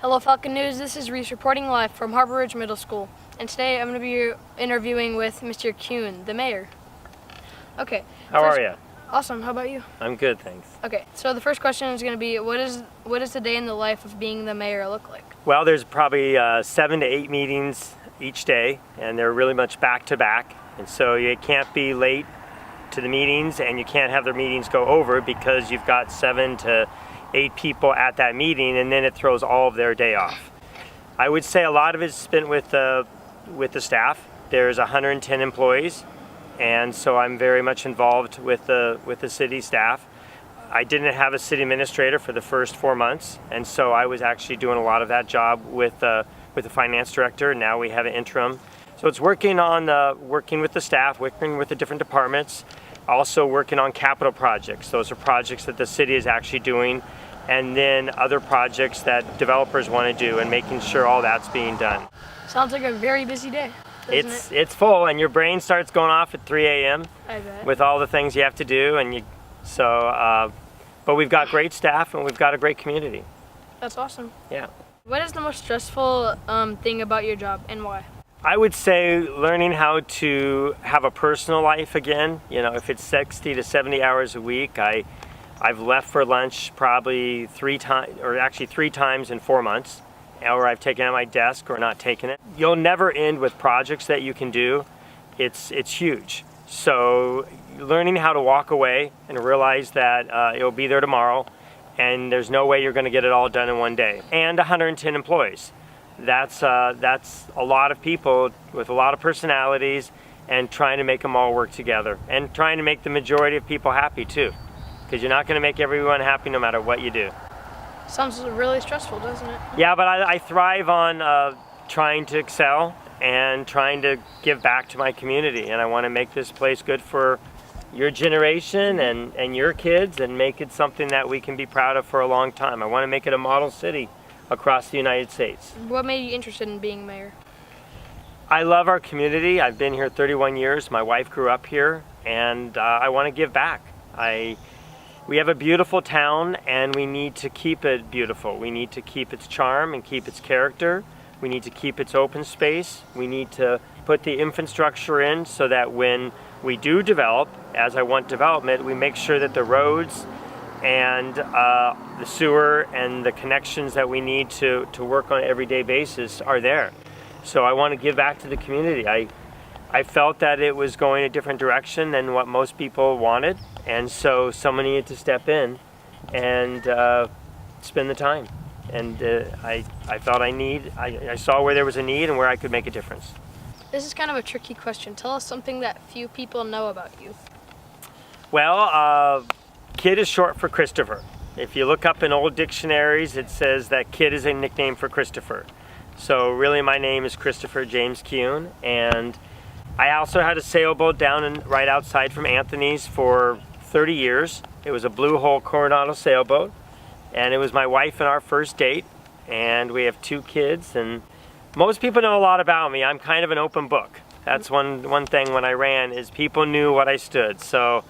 Hello Falcon News, this is Reece reporting live from Harbor Ridge Middle School, and today I'm going to be interviewing with Mr. Kuhn, the mayor. Okay. How are you? Awesome, how about you? I'm good, thanks. Okay, so the first question is going to be, what is the day in the life of being the mayor look like? Well, there's probably 7 to 8 meetings each day, and they're really much back to back, and so you can't be late to the meetings, and you can't have the meetings go over because you've got 7 to 8 people at that meeting, and then it throws all of their day off. I would say a lot of it's spent with the staff. There's 110 employees, and so I'm very much involved with the city staff. I didn't have a city administrator for the first 4 months, and so I was actually doing a lot of that job with the finance director. Now we have an interim. So it's working with the staff, working with the different departments, also working on capital projects. Those are projects that the city is actually doing, and then other projects that developers want to do, and making sure all that's being done. Sounds like a very busy day, doesn't it? It's full, and your brain starts going off at 3 a.m. I bet. with all the things you have to do, but we've got great staff and we've got a great community. That's awesome. Yeah. What is the most stressful thing about your job, and why? I would say learning how to have a personal life again. You know, if it's 60 to 70 hours a week, I've left for lunch probably 3 times in 4 months, or I've taken it at my desk or not taken it. You'll never end with projects that you can do. It's huge. So learning how to walk away and realize that it'll be there tomorrow, and there's no way you're going to get it all done in one day. And 110 employees. That's a lot of people with a lot of personalities, and trying to make them all work together, and trying to make the majority of people happy too, because you're not going to make everyone happy no matter what you do. Sounds really stressful, doesn't it? Yeah, but I thrive on trying to excel and trying to give back to my community, and I want to make this place good for your generation and your kids, and make it something that we can be proud of for a long time. I want to make it a model city across the United States. What made you interested in being mayor? I love our community. I've been here 31 years. My wife grew up here, and I want to give back. We have a beautiful town, and we need to keep it beautiful. We need to keep its charm and keep its character. We need to keep its open space. We need to put the infrastructure in so that when we do develop, as I want development, we make sure that the roads and the sewer and the connections that we need to work on an everyday basis are there. So I want to give back to the community. I felt that it was going a different direction than what most people wanted, and so someone needed to step in and spend the time. And I felt I saw where there was a need and where I could make a difference. This is kind of a tricky question. Tell us something that few people know about you. Well, Kit is short for Christopher. If you look up in old dictionaries, it says that Kit is a nickname for Christopher. So really my name is Christopher James Kuhn, and I also had a sailboat down right outside from Anthony's for 30 years. It was a Blue Hole Coronado sailboat, and it was my wife and our first date, and we have 2 kids, and most people know a lot about me. I'm kind of an open book. That's one thing when I ran, is people knew what I stood. So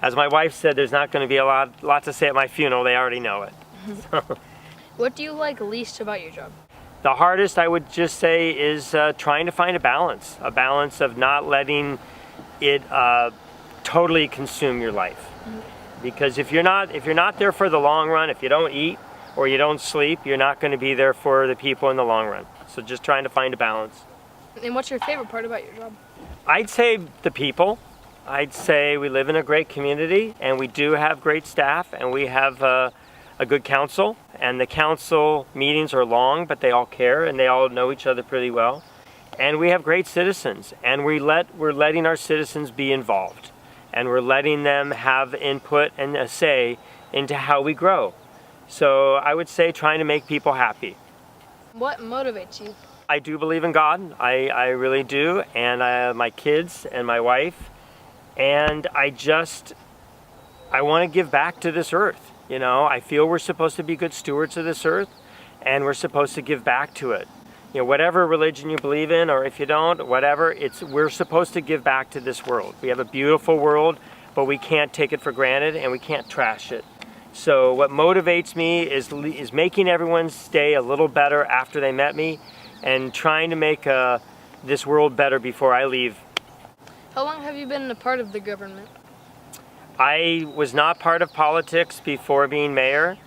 as my wife said, there's not going to be a lot to say at my funeral. They already know it. What do you like least about your job? The hardest, I would just say, is trying to find a balance of not letting it totally consume your life. Because if you're not there for the long run, if you don't eat or you don't sleep, you're not going to be there for the people in the long run. So just trying to find a balance. And what's your favorite part about your job? I'd say the people. I'd say we live in a great community, and we do have great staff, and we have a good council, and the council meetings are long, but they all care and they all know each other pretty well. And we have great citizens, and we're letting our citizens be involved, and we're letting them have input and a say into how we grow. So I would say trying to make people happy. What motivates you? I do believe in God. I really do, and my kids and my wife, and I want to give back to this earth. You know, I feel we're supposed to be good stewards of this earth, and we're supposed to give back to it. You know, whatever religion you believe in, or if you don't, whatever, we're supposed to give back to this world. We have a beautiful world, but we can't take it for granted, and we can't trash it. So what motivates me is making everyone's day a little better after they met me, and trying to make this world better before I leave. How long have you been a part of the government? I was not part of politics before being mayor.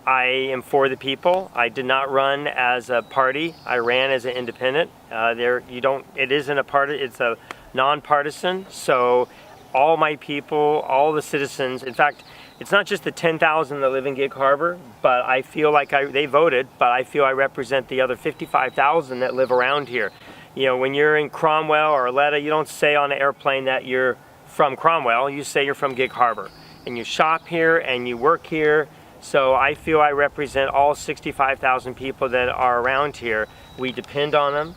I am for the people. I did not run as a party. I ran as an independent. It isn't a party, it's a nonpartisan. So all my people, all the citizens, in fact, it's not just the 10,000 that live in Gig Harbor, but I feel like they voted, but I feel I represent the other 55,000 that live around here. You know, when you're in Cromwell or Arletta, you don't say on an airplane that you're from Cromwell, you say you're from Gig Harbor. And you shop here and you work here. So I feel I represent all 65,000 people that are around here. We depend on them.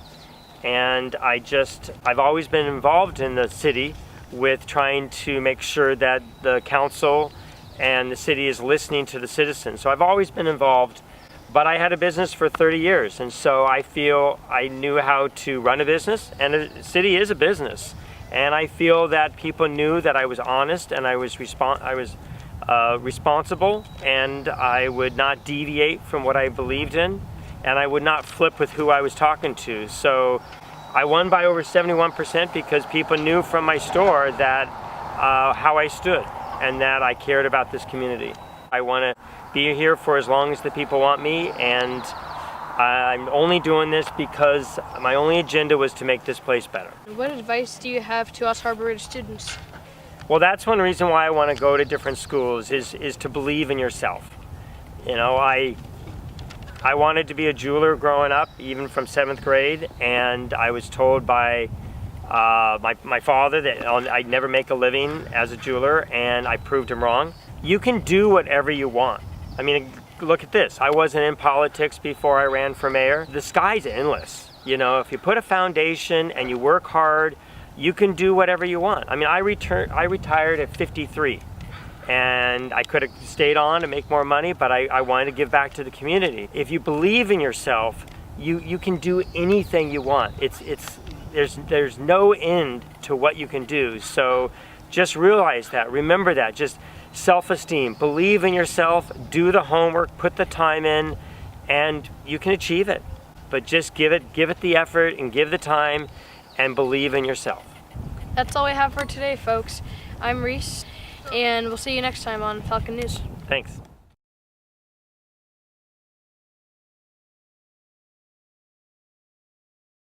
And I've always been involved in the city with trying to make sure that the council and the city is listening to the citizens. So I've always been involved, but I had a business for 30 years. And so I feel I knew how to run a business, and a city is a business. And I feel that people knew that I was honest and I was responsible, and I would not deviate from what I believed in, and I would not flip with who I was talking to. So I won by over 71% because people knew from my store that how I stood and that I cared about this community. I want to be here for as long as the people want me, and I'm only doing this because my only agenda was to make this place better. What advice do you have to us Harbor Ridge students? Well, that's one reason why I want to go to different schools is to believe in yourself. You know, I wanted to be a jeweler growing up, even from 7th grade, and I was told by my father that I'd never make a living as a jeweler, and I proved him wrong. You can do whatever you want. I mean, look at this. I wasn't in politics before I ran for mayor. The sky's endless. You know, if you put a foundation and you work hard, you can do whatever you want. I mean, I retired at 53, and I could have stayed on to make more money, but I wanted to give back to the community. If you believe in yourself, you can do anything you want. There's no end to what you can do. So just realize that, remember that, just self-esteem, believe in yourself, do the homework, put the time in, and you can achieve it. But just give it the effort and give the time and believe in yourself. That's all we have for today, folks. I'm Reece, and we'll see you next time on Falcon News. Thanks.